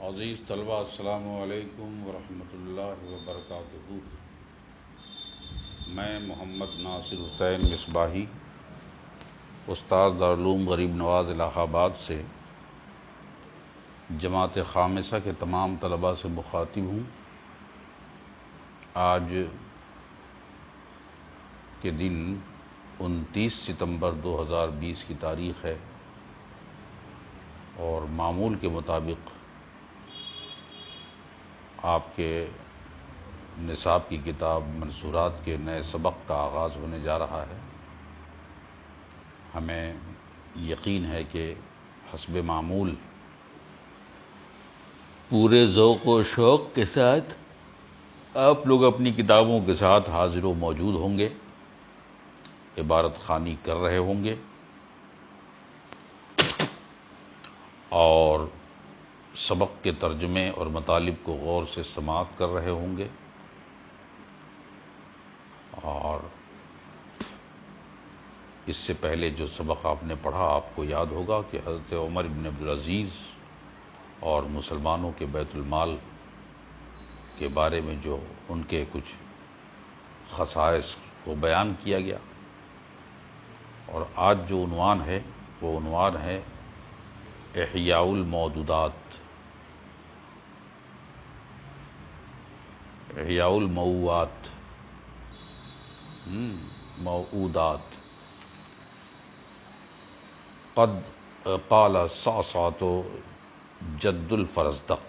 عزیز طلبہ السلام علیکم ورحمۃ اللہ وبرکاتہ۔ میں محمد ناصر حسین مصباحی استاد دارالعلوم غریب نواز الہ آباد سے جماعت خامسہ کے تمام طلباء سے مخاطب ہوں۔ آج کے دن 29 ستمبر 2020 کی تاریخ ہے اور معمول کے مطابق آپ کے نصاب کی کتاب منصورات کے نئے سبق کا آغاز ہونے جا رہا ہے۔ ہمیں یقین ہے کہ حسب معمول پورے ذوق و شوق کے ساتھ آپ لوگ اپنی کتابوں کے ساتھ حاضر و موجود ہوں گے، عبارت خوانی کر رہے ہوں گے اور سبق کے ترجمے اور مطالب کو غور سے سماعت کر رہے ہوں گے، اور اس سے پہلے جو سبق آپ نے پڑھا آپ کو یاد ہوگا کہ حضرت عمر بن عبدالعزیز اور مسلمانوں کے بیت المال کے بارے میں جو ان کے کچھ خصائص کو بیان کیا گیا، اور آج جو عنوان ہے وہ عنوان ہے احیاء الموجودات، احیاء الموعودات، موعودات۔ قد قال صعصعة جد الفرزدق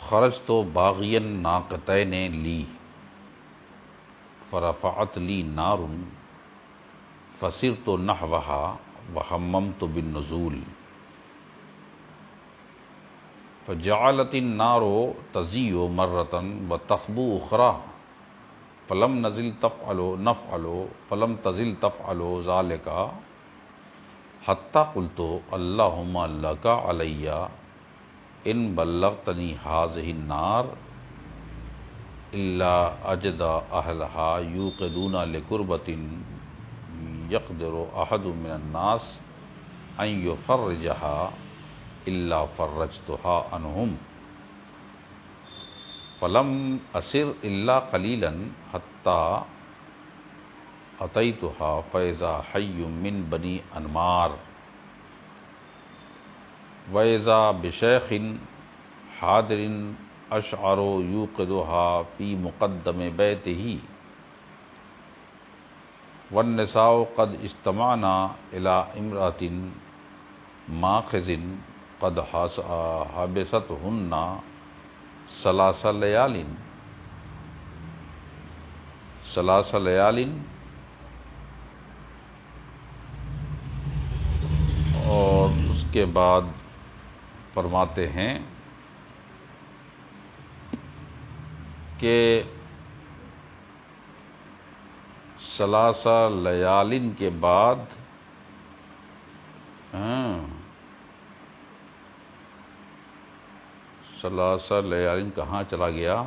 خرجت باغيا ناقتين لي فرفعت لي نار فسرت نحوها وهممت بالنزول فجعلت النار تزيء مرة وتخبو أخرى فلم نزل تفعل ذلك حتى قلت اللهم لك علي إن بلغتني هذه النار إلا أجد أهلها يوقدون لكربة يقدر أحد من الناس أن يفرجها إلا فرجتها عنهم فلم أسر إلا قليلا حتى أتيتها فإذا حي من بني أنمار وإذا بشيخ حاضر أشعر يوقدها في مقدم بيته والنساء قد اجتمعنا إلى امرأة ماخذ قد حبستهن 3 ليال اور اس کے بعد فرماتے ہیں کہ 3 لیال کے بعد 3 لیال کہاں چلا گیا؟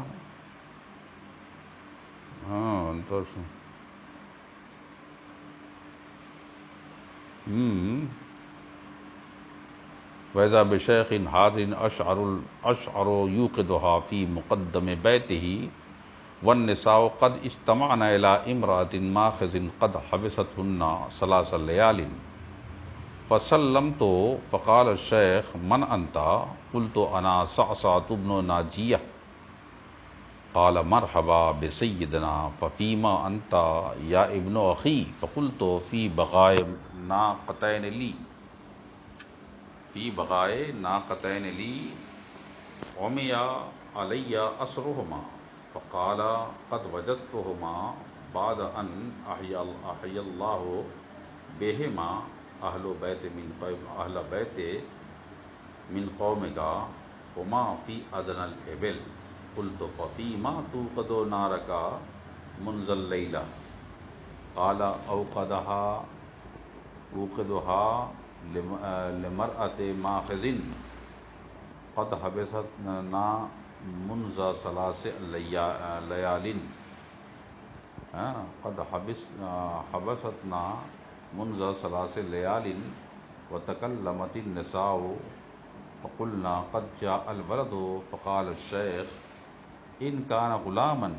وَإِذَا بِشَيْخٍ حَاضٍ أَشْعَرُ يُوقِدُهَا فِي مُقَدَّمِ بَيْتِهِ وَالنِّسَاءُ قَدْ اجْتَمَعْنَ إِلَىٰ امْرَأَةٍ مَاخِذٍ قَدْ حَبِسَتْهُنَّ 3 ليال فسلمت فقال الشيخ من أنت؟ قلت أنا صعصعة بن ناجية قال مرحبا بسيدنا ففيما أنت يا ابن أخي؟ فقلت في بغاء ناقتين لي عمي علي أسرهما فقال قد وجدتهما بعد أن أحيا الله بهما أهل بيت من قومك هما في أدنى الإبل قلت ففيما توقد نارك منذ الليلة؟ قال أوقدها لمرأة ماخذ قد حبستنا منذ 3 ليال قد حبستنا منذ 3 ليال وتكلمت النساء فقلنا قد جاء الولد فقال الشيخ إن كان غلاما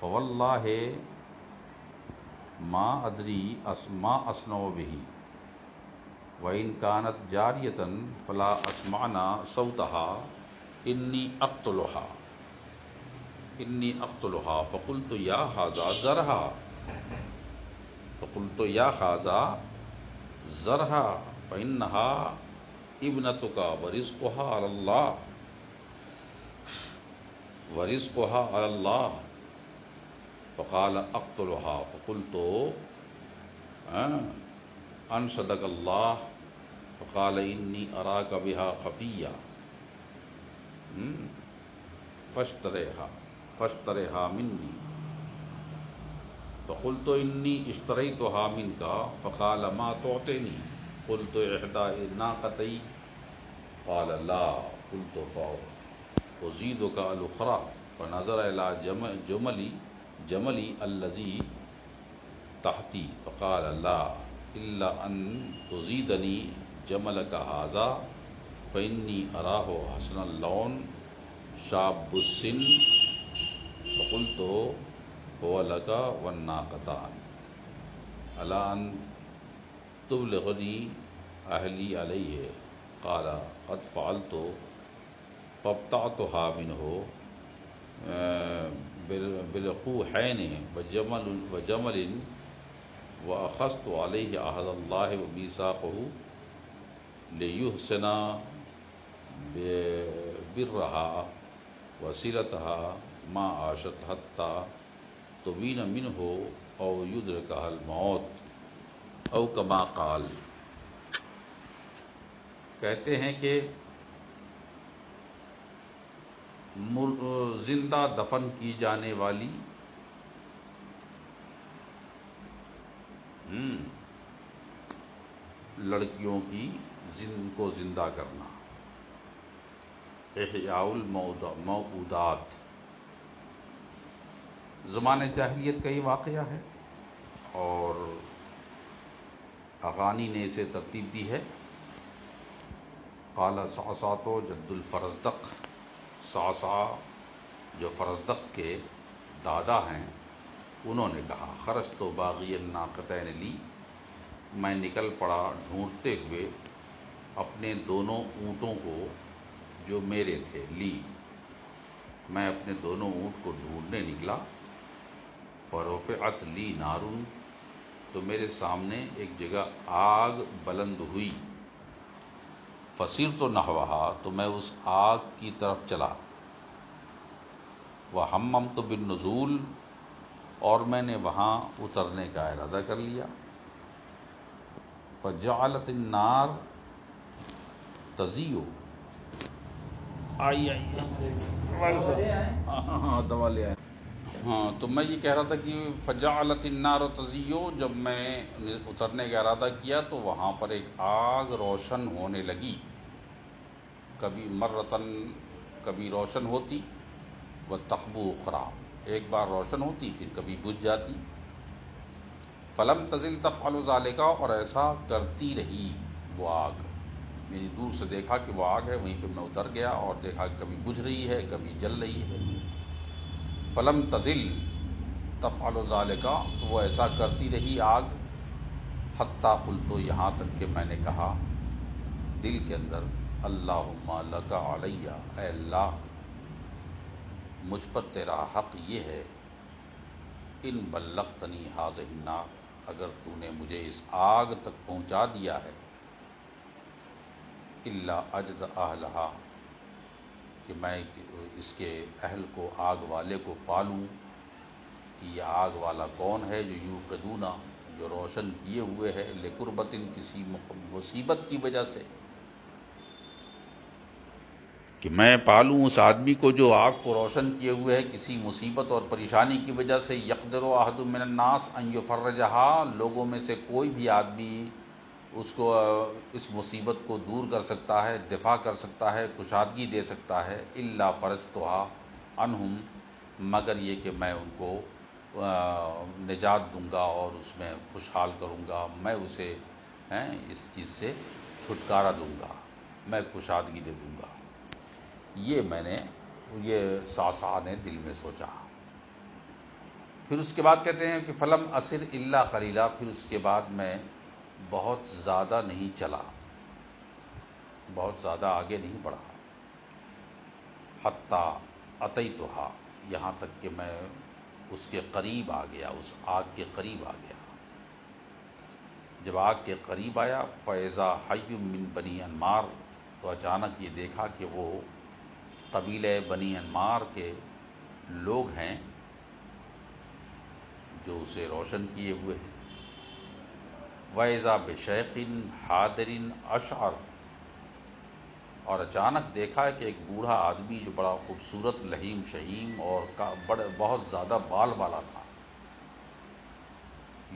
فوالله ما أدري ما أصنع به وإن كانت جارية فلا أسمعنا صوتها إني أقتلها فقلت يا هذا زرها فإنها ابنتك ورزقها على الله فقال أقتلها فقلت أن صدق الله فقال إني أراك بها خفية فاشتريها مني فقلت إني اشتريتها منك فقال ما تعطيني قلت إحدى ناقتي قال لا قلت فأزيدك الأخرى فنظر إلى جملي الذي تحتي فقال لا إلا أن تزيدني جملك هذا فإني أراه حسن اللون شاب السن فقلت هو لك والناقتان ألا أن تبلغني أهلي عليه قال قد فعلت فابتعتها منه بلقوحين وجمل وأخذت عليه عهد الله وميثاقه ليحسن برها وصلتها ما عاشت حتى تبين منه أو يدركها الموت او کما قال. کہتے ہیں کہ زندہ دفن کی جانے والی لڑکیوں کی کو زندہ کرنا، احیاء الموعودات، زمانۂ جاہلیت کا یہ واقعہ ہے اور اغانی نے اسے ترتیب دی ہے. قال صعصعۃ جد الفرزدق، صعصع جو فرزدق کے دادا ہیں انہوں نے کہا خرجت باغی الناقتین لی، میں نکل پڑا ڈھونڈتے ہوئے اپنے دونوں اونٹوں کو جو میرے تھے. لی، میں اپنے دونوں اونٹ کو ڈھونڈنے نکلا. فرفعت لی نارن، تو میرے سامنے ایک جگہ آگ بلند ہوئی. فصرت نحوہا، تو میں اس آگ کی طرف چلا. وہممت بالنزول، اور میں نے وہاں اترنے کا ارادہ کر لیا. فجعلت النار تزیو، دوا لے آئے. ہاں، تو میں یہ کہہ رہا تھا کہ فجعلت النار تزیو، جب میں اترنے کا ارادہ کیا تو وہاں پر ایک آگ روشن ہونے لگی. کبھی مرتن، کبھی روشن ہوتی، و تخبو اخرى، ایک بار روشن ہوتی پھر کبھی بجھ جاتی. فلم تزل تفعل ذلك، اور ایسا کرتی رہی وہ آگ. میں نے دور سے دیکھا کہ وہ آگ ہے، وہیں پہ میں اتر گیا اور دیکھا کہ کبھی بجھ رہی ہے کبھی جل رہی ہے. فلم تزل تفعل ذلك، تو وہ ایسا کرتی رہی آگ. حتی قلت، یہاں تک کہ میں نے کہا دل کے اندر اللہم لک علی، اے اللہ مجھ پر تیرا حق یہ ہے، ان بلغتنی ھذہ النار، اگر تو نے مجھے اس آگ تک پہنچا دیا ہے. الا اجد اہلہا، کہ میں اس کے اہل کو، آگ والے کو پالوں کہ یہ آگ والا کون ہے جو یوقدون، جو روشن کیے ہوئے ہے، لقربۃ، کسی مصیبت کی وجہ سے، کہ میں پالوں اس آدمی کو جو آگ کو روشن کیے ہوئے ہے کسی مصیبت اور پریشانی کی وجہ سے. یقدر احد من الناس ان یفرجھا، لوگوں میں سے کوئی بھی آدمی اس کو، اس مصیبت کو دور کر سکتا ہے، دفاع کر سکتا ہے، کشادگی دے سکتا ہے. الا فرجتھا عنہم، مگر یہ کہ میں ان کو نجات دوں گا اور اس میں خوشحال کروں گا، میں اسے اس چیز سے چھٹکارا دوں گا. میں کشادگی دے دوں گا۔ یہ میں نے صعصعہ نے دل میں سوچا۔ پھر اس کے بعد کہتے ہیں کہ فلم اسر الا قلیلا، پھر اس کے بعد میں بہت زیادہ نہیں چلا، بہت زیادہ آگے نہیں بڑھا، حتی اتیتھا، یہاں تک کہ میں اس کے قریب آ گیا، اس آگ کے قریب آ گیا۔ جب آگ کے قریب آیا فیضا حی من بنی انمار، تو اچانک یہ دیکھا کہ وہ قبیلہ بنی انمار کے لوگ ہیں جو اسے روشن کیے ہوئے ہیں۔ وَإِذَا بِشَيْخٍ حَاضِرٍ أَشْعَرَ، اور اچانک دیکھا کہ ایک بوڑھا آدمی جو بڑا خوبصورت لحیم شہیم اور بہت زیادہ بال والا تھا،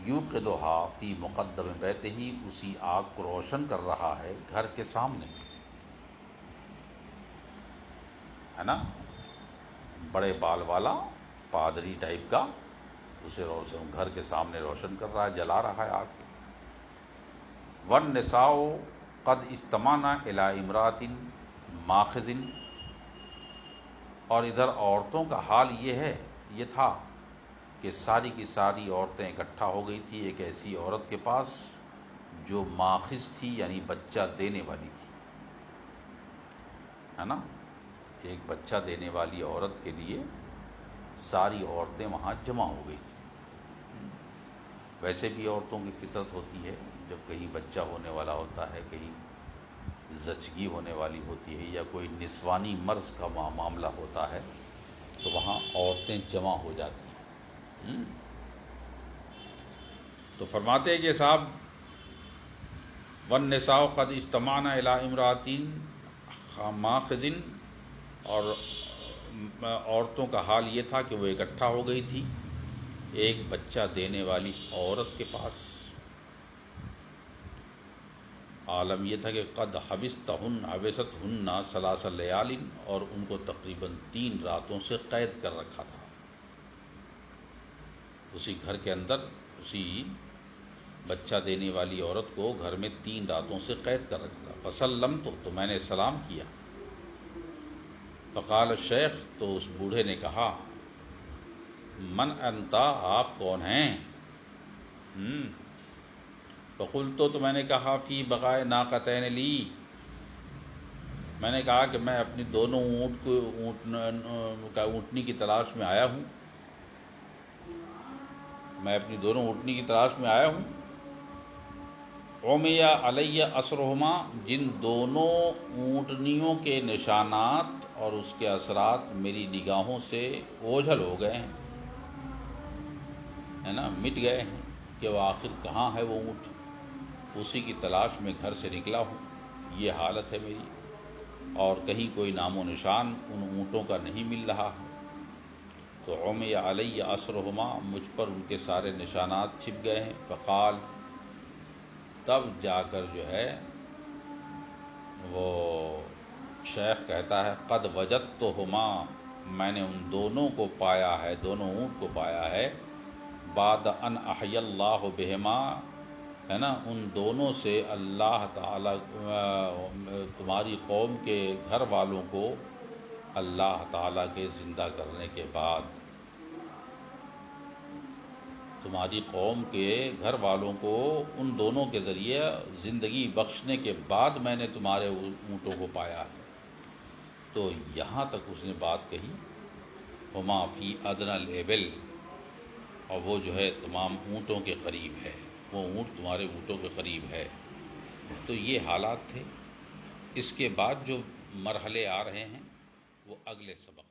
یوقدھا فی مقدم بیتہ، اسی آگ کو روشن کر رہا ہے گھر کے سامنے، ہے نا، بڑے بال والا پادری ٹائپ کا، اسے گھر کے سامنے روشن کر رہا ہے، جلا رہا ہے آگ کو۔ وَالنِّسَاءُ قَدْ اجْتَمَعْنَ إِلَىٰ امْرَأَةٍ مَاخِذٍ، اور ادھر عورتوں کا حال یہ تھا کہ ساری کی ساری عورتیں اکٹھا ہو گئی تھی ایک ایسی عورت کے پاس جو ماخذ تھی، یعنی بچہ دینے والی تھی، ہے نا، ایک بچہ دینے والی عورت کے لیے ساری عورتیں وہاں جمع ہو گئی تھیں۔ ویسے بھی عورتوں کی فطرت ہوتی ہے، جب کہیں بچہ ہونے والا ہوتا ہے، کہیں زچگی ہونے والی ہوتی ہے، یا کوئی نسوانی مرض کا معاملہ ہوتا ہے، تو وہاں عورتیں جمع ہو جاتی ہیں۔ تو فرماتے ہیں کہ صاحب وَالنِّسَاءُ قَدْ اجْتَمَعْنَ إِلَىٰ امْرَأَةٍ مَاخِذٍ، اور عورتوں کا حال یہ تھا کہ وہ اکٹھا ہو گئی تھی ایک بچہ دینے والی عورت کے پاس۔ عالم یہ تھا کہ قد حبستہن ثلاث لیال، اور ان کو تقریباً 3 راتوں سے قید کر رکھا تھا اسی گھر کے اندر، اسی بچہ دینے والی عورت کو گھر میں 3 راتوں سے قید کر رکھا تھا۔ فسلمت، تو میں نے سلام کیا۔ فقال الشیخ، تو اس بوڑھے نے کہا من انتا، آپ کون ہیں؟ فقلت، تو میں نے کہا فی بقائے ناقتین لی، میں نے کہا کہ میں اپنی دونوں اونٹنی کی تلاش میں آیا ہوں، میں اپنی دونوں اونٹنی کی تلاش میں آیا ہوں۔ عمی علی اثرہما، جن دونوں اونٹنیوں کے نشانات اور اس کے اثرات میری نگاہوں سے اوجھل ہو گئے ہیں، ہے نا، مٹ گئے ہیں، کہ وہ آخر کہاں ہے وہ اونٹ، اسی کی تلاش میں گھر سے نکلا ہوں، یہ حالت ہے میری، اور کہیں کوئی نام و نشان ان اونٹوں کا نہیں مل رہا ہے۔ تو عمی علی اثرہما، مجھ پر ان کے سارے نشانات چھپ گئے ہیں۔ فقال، تب جا کر جو ہے وہ شیخ کہتا ہے قد وجدتہما، میں نے ان دونوں کو پایا ہے، دونوں اونٹ کو پایا ہے، بعد ان احی اللہ بہما، ہے نا، ان دونوں سے اللہ تعالی تمہاری قوم کے گھر والوں کو اللہ تعالیٰ کے زندہ کرنے کے بعد، تمہاری قوم کے گھر والوں کو ان دونوں کے ذریعے زندگی بخشنے کے بعد میں نے تمہارے اونٹوں کو پایا ہے۔ تو یہاں تک اس نے بات کہی، ہما فی ادنی الابل، اور وہ جو ہے تمام اونٹوں کے قریب ہے، وہ اونٹ تمہارے اونٹوں کے قریب ہے۔ تو یہ حالات تھے۔ اس کے بعد جو مرحلے آ رہے ہیں وہ اگلے سبق